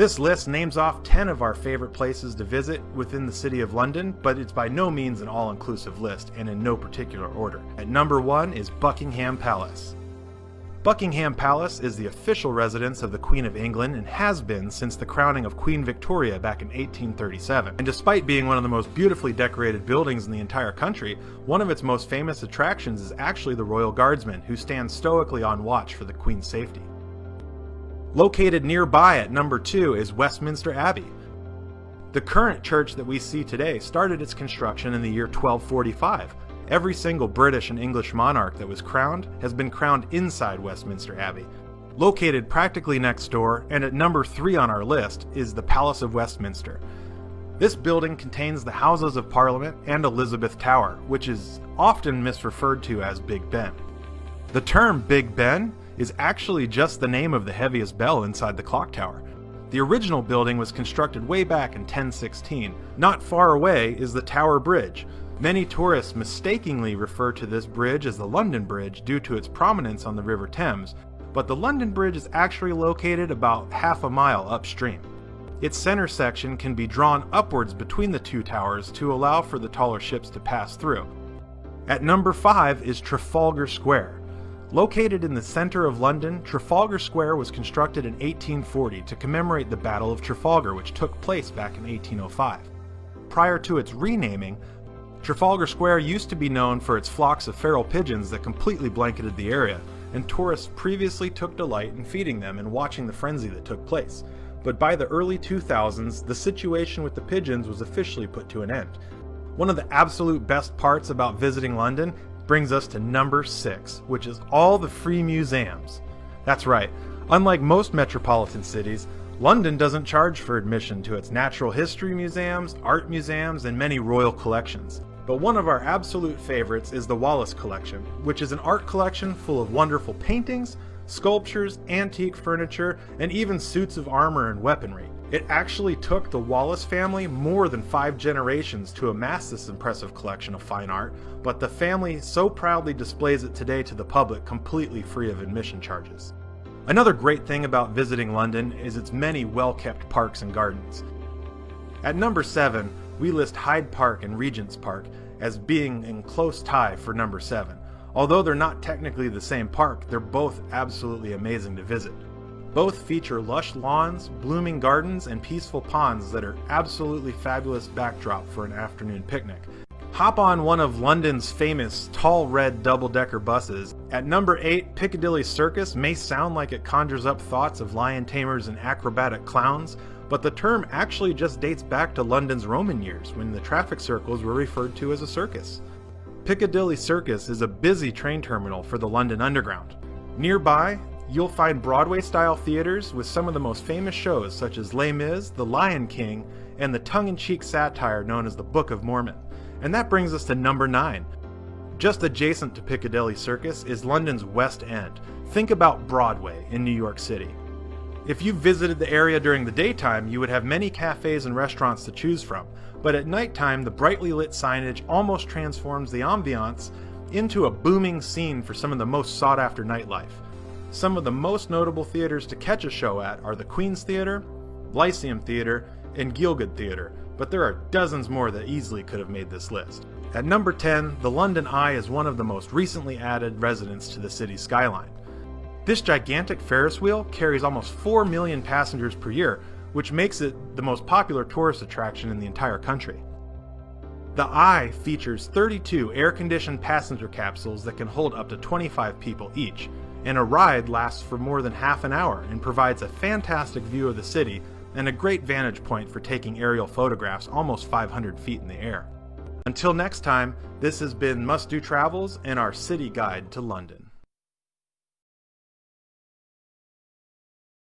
This list names off 10 of our favorite places to visit within the City of London, but it's by no means an all-inclusive list and in no particular order. At number 1 is Buckingham Palace. Buckingham Palace is the official residence of the Queen of England and has been since the crowning of Queen Victoria back in 1837. And despite being one of the most beautifully decorated buildings in the entire country, one of its most famous attractions is actually the Royal Guardsmen, who stand stoically on watch for the Queen's safety. Located nearby at number 2 is Westminster Abbey. The current church that we see today started its construction in the year 1245. Every single British and English monarch that was crowned has been crowned inside Westminster Abbey. Located practically next door, and at number 3 on our list, is the Palace of Westminster. This building contains the Houses of Parliament and Elizabeth Tower, which is often misreferred to as Big Ben. The term Big Ben is actually just the name of the heaviest bell inside the clock tower. The original building was constructed way back in 1016. Not far away is the Tower Bridge. Many tourists mistakenly refer to this bridge as the London Bridge due to its prominence on the River Thames, but the London Bridge is actually located about half a mile upstream. Its center section can be drawn upwards between the two towers to allow for the taller ships to pass through. At number 5 is Trafalgar Square. Located in the center of London, Trafalgar Square was constructed in 1840 to commemorate the Battle of Trafalgar, which took place back in 1805. Prior to its renaming, Trafalgar Square used to be known for its flocks of feral pigeons that completely blanketed the area, and tourists previously took delight in feeding them and watching the frenzy that took place. But by the early 2000s, the situation with the pigeons was officially put to an end. One of the absolute best parts about visiting London brings us to number 6, which is all the free museums. That's right, unlike most metropolitan cities, London doesn't charge for admission to its natural history museums, art museums, and many royal collections. But one of our absolute favorites is the Wallace Collection, which is an art collection full of wonderful paintings, sculptures, antique furniture, and even suits of armor and weaponry. It actually took the Wallace family more than 5 generations to amass this impressive collection of fine art, but the family so proudly displays it today to the public completely free of admission charges. Another great thing about visiting London is its many well-kept parks and gardens. At number 7, we list Hyde Park and Regent's Park as being in close tie for number 7. Although they're not technically the same park, they're both absolutely amazing to visit. Both feature lush lawns, blooming gardens, and peaceful ponds that are absolutely fabulous backdrop for an afternoon picnic. Hop on one of London's famous tall red double-decker buses. At number 8, Piccadilly Circus may sound like it conjures up thoughts of lion tamers and acrobatic clowns, but the term actually just dates back to London's Roman years, when the traffic circles were referred to as a circus. Piccadilly Circus is a busy train terminal for the London Underground. Nearby, you'll find Broadway-style theaters with some of the most famous shows such as Les Mis, The Lion King, and the tongue-in-cheek satire known as the Book of Mormon. And that brings us to number 9. Just adjacent to Piccadilly Circus is London's West End. Think about Broadway in New York City. If you visited the area during the daytime, you would have many cafes and restaurants to choose from, but at nighttime the brightly lit signage almost transforms the ambiance into a booming scene for some of the most sought-after nightlife. Some of the most notable theaters to catch a show at are the Queen's Theatre, Lyceum Theatre, and Gielgud Theatre, but there are dozens more that easily could have made this list. At number 10, the London Eye is one of the most recently added residents to the city's skyline. This gigantic Ferris wheel carries almost 4 million passengers per year, which makes it the most popular tourist attraction in the entire country. The Eye features 32 air-conditioned passenger capsules that can hold up to 25 people each, and a ride lasts for more than half an hour and provides a fantastic view of the city and a great vantage point for taking aerial photographs almost 500 feet in the air. Until next time, this has been Must Do Travels and our city guide to London.